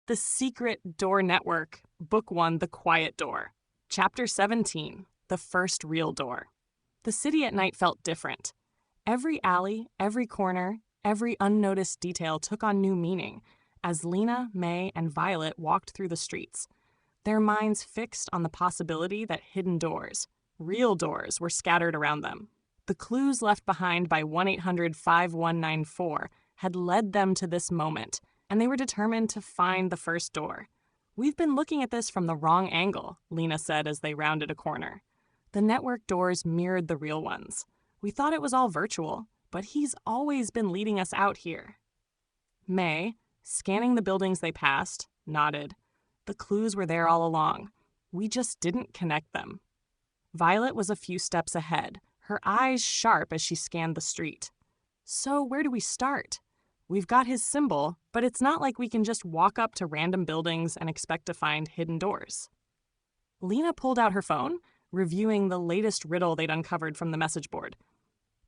The Secret Door Network, Book 1, The Quiet Door. Chapter 17, The First Real Door. The city at night felt different. Every alley, every corner, every unnoticed detail took on new meaning as Lina, May, and Violet walked through the streets, their minds fixed on the possibility that hidden doors, real doors, were scattered around them. The clues left behind by 1-800-5194 had led them to this moment, and they were determined to find the first door. "We've been looking at this from the wrong angle," Lina said as they rounded a corner. The network doors mirrored the real ones. "We thought it was all virtual, but he's always been leading us out here." May, scanning the buildings they passed, nodded. The clues were there all along. We just didn't connect them. Violet was a few steps ahead, her eyes sharp as she scanned the street. "So where do we start? We've got his symbol, but it's not like we can just walk up to random buildings and expect to find hidden doors." Lina pulled out her phone, reviewing the latest riddle they'd uncovered from the message board.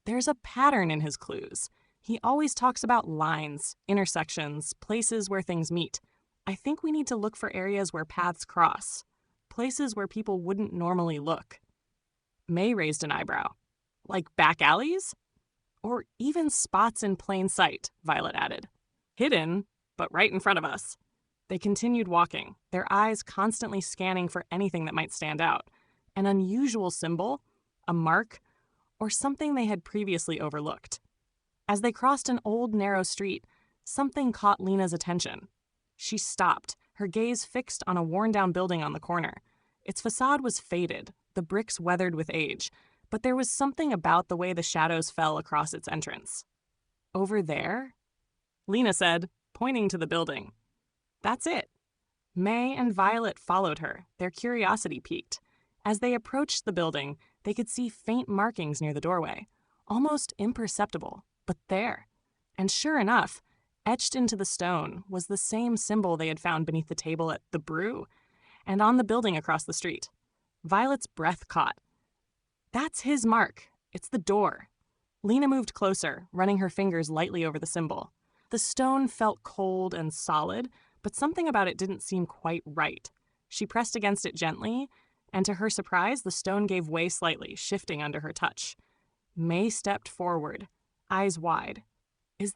"There's a pattern in his clues. He always talks about lines, intersections, places where things meet. I think we need to look for areas where paths cross, places where people wouldn't normally look." May raised an eyebrow. "Like back alleys? Or even spots in plain sight," Violet added. "Hidden, but right in front of us." They continued walking, their eyes constantly scanning for anything that might stand out. An unusual symbol, a mark, or something they had previously overlooked. As they crossed an old, narrow street, something caught Lina's attention. She stopped, her gaze fixed on a worn-down building on the corner. Its facade was faded, the bricks weathered with age, but there was something about the way the shadows fell across its entrance. "Over there?" Lina said, pointing to the building. "That's it." May and Violet followed her, their curiosity piqued. As they approached the building, they could see faint markings near the doorway, almost imperceptible, but there. And sure enough, etched into the stone was the same symbol they had found beneath the table at the Brew and on the building across the street. Violet's breath caught. "That's his mark. It's the door." Lina moved closer, running her fingers lightly over the symbol. The stone felt cold and solid, but something about it didn't seem quite right. She pressed against it gently, and to her surprise, the stone gave way slightly, shifting under her touch. May stepped forward, eyes wide. Is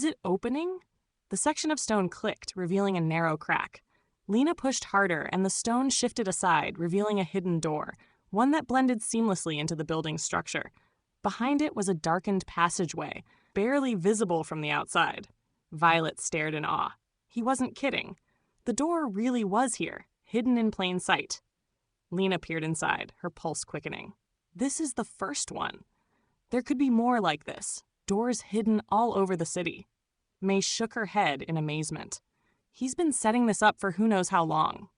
it opening?" The section of stone clicked, revealing a narrow crack. Lina pushed harder, and the stone shifted aside, revealing a hidden door, one that blended seamlessly into the building's structure. Behind it was a darkened passageway, barely visible from the outside. Violet stared in awe. He wasn't kidding. The door really was here, hidden in plain sight. Lina peered inside, her pulse quickening. This is the first one. There could be more like this, doors hidden all over the city. May shook her head in amazement. He's been setting this up for who knows how long.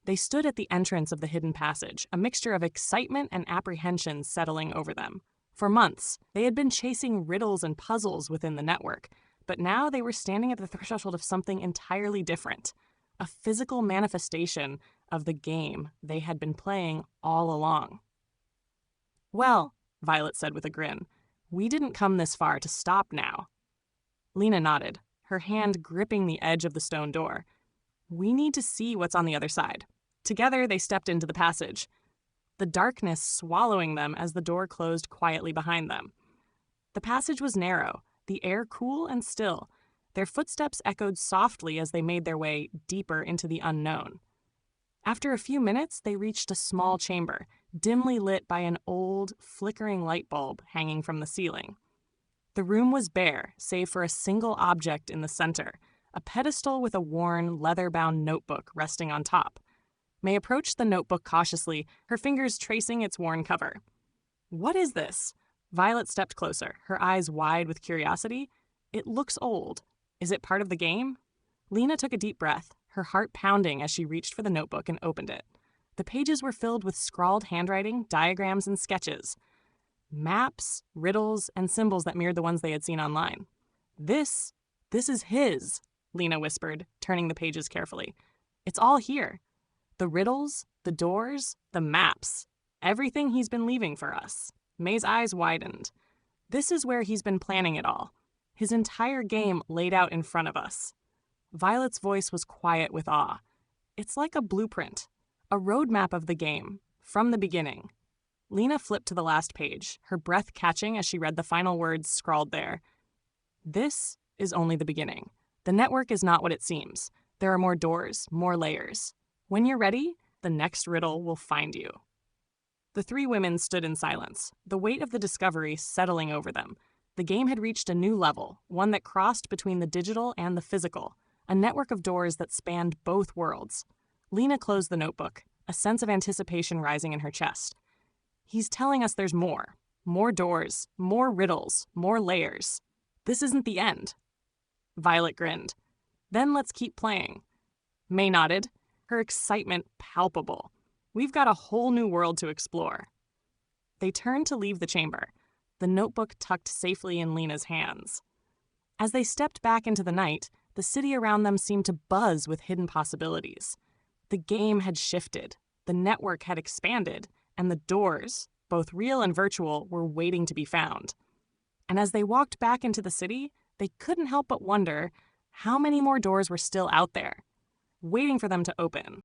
They stood at the entrance of the hidden passage, a mixture of excitement and apprehension settling over them. For months, they had been chasing riddles and puzzles within the network, but now they were standing at the threshold of something entirely different, a physical manifestation of the game they had been playing all along. "Well," Violet said with a grin, "we didn't come this far to stop now." Lina nodded, her hand gripping the edge of the stone door. "We need to see what's on the other side." Together, they stepped into the passage, the darkness swallowing them as the door closed quietly behind them. The passage was narrow, the air cool and still. Their footsteps echoed softly as they made their way deeper into the unknown. After a few minutes, they reached a small chamber, dimly lit by an old, flickering light bulb hanging from the ceiling. The room was bare, save for a single object in the center, a pedestal with a worn, leather-bound notebook resting on top. May approached the notebook cautiously, her fingers tracing its worn cover. "What is this?" Violet stepped closer, her eyes wide with curiosity. "It looks old. Is it part of the game?" Lina took a deep breath, her heart pounding as she reached for the notebook and opened it. The pages were filled with scrawled handwriting, diagrams, and sketches. Maps, riddles, and symbols that mirrored the ones they had seen online. This is his," Lina whispered, turning the pages carefully. "It's all here. The riddles, the doors, the maps. Everything he's been leaving for us." May's eyes widened. "This is where he's been planning it all. His entire game laid out in front of us." Violet's voice was quiet with awe. It's like a blueprint, a roadmap of the game, from the beginning. Lina flipped to the last page, her breath catching as she read the final words scrawled there. This is only the beginning. The network is not what it seems. There are more doors, more layers. When you're ready, the next riddle will find you. The three women stood in silence, the weight of the discovery settling over them. The game had reached a new level, one that crossed between the digital and the physical, a network of doors that spanned both worlds. Lina closed the notebook, a sense of anticipation rising in her chest. He's telling us there's more. More doors, more riddles, more layers. This isn't the end. Violet grinned. Then let's keep playing. May nodded, her excitement palpable. We've got a whole new world to explore. They turned to leave the chamber, the notebook tucked safely in Lina's hands. As they stepped back into the night, the city around them seemed to buzz with hidden possibilities. The game had shifted, the network had expanded, and the doors, both real and virtual, were waiting to be found. And as they walked back into the city, they couldn't help but wonder how many more doors were still out there, waiting for them to open.